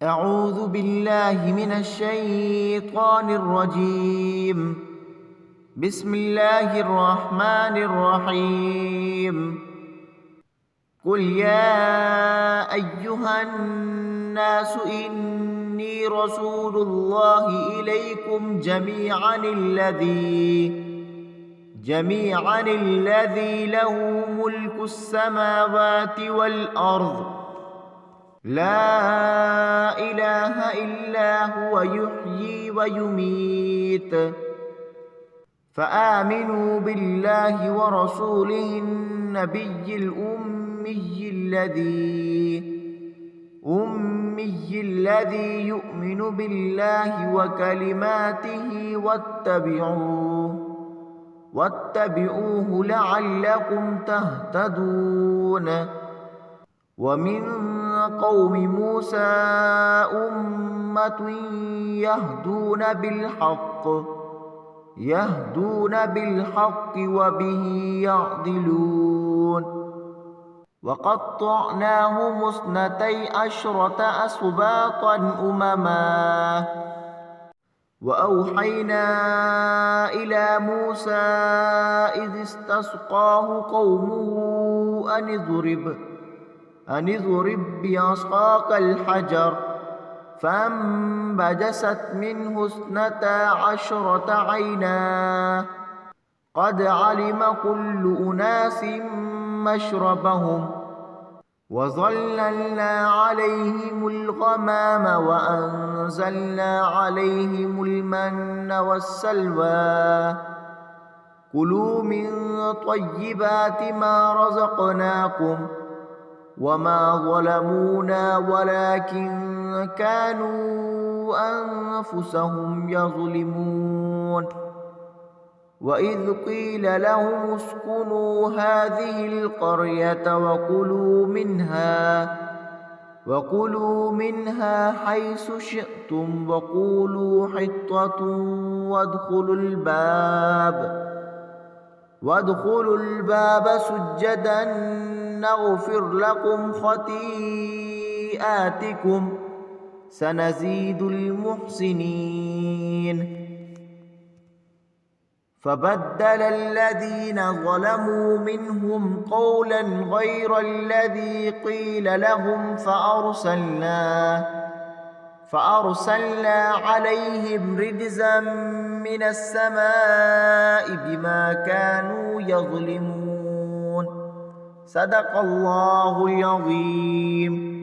أعوذ بالله من الشيطان الرجيم. بسم الله الرحمن الرحيم. قل يا أيها الناس إني رسول الله إليكم جميعا الذي له ملك السماوات والأرض لا إله إلا هو يحيي ويميت فآمنوا بالله ورسوله النبي الأمي الذي يؤمن بالله وكلماته واتبعوه لعلكم تهتدون. ومن قوم موسى أمة يهدون بالحق وبه يعدلون. وقطعناهم 12 أسباطا أمما وأوحينا إلى موسى إذ استسقاه قومه أن اضرب بعصاك الحجر فانبجست منه 12 عينا قد علم كل أناس مشربهم وظللنا عليهم الغمام وأنزلنا عليهم المن والسلوى كلوا من طيبات ما رزقناكم وما ظلمونا ولكن كانوا أنفسهم يظلمون. وإذ قيل لهم اسكنوا هذه القرية وكلوا منها حيث شئتم وقولوا حطة وادخلوا الباب سجدا نغفر لكم خطيئاتكم سنزيد المحسنين. فبدل الذين ظلموا منهم قولا غير الذي قيل لهم فأرسلنا عليهم رجزا من السماء بما كانوا يظلمون. صدق الله العظيم.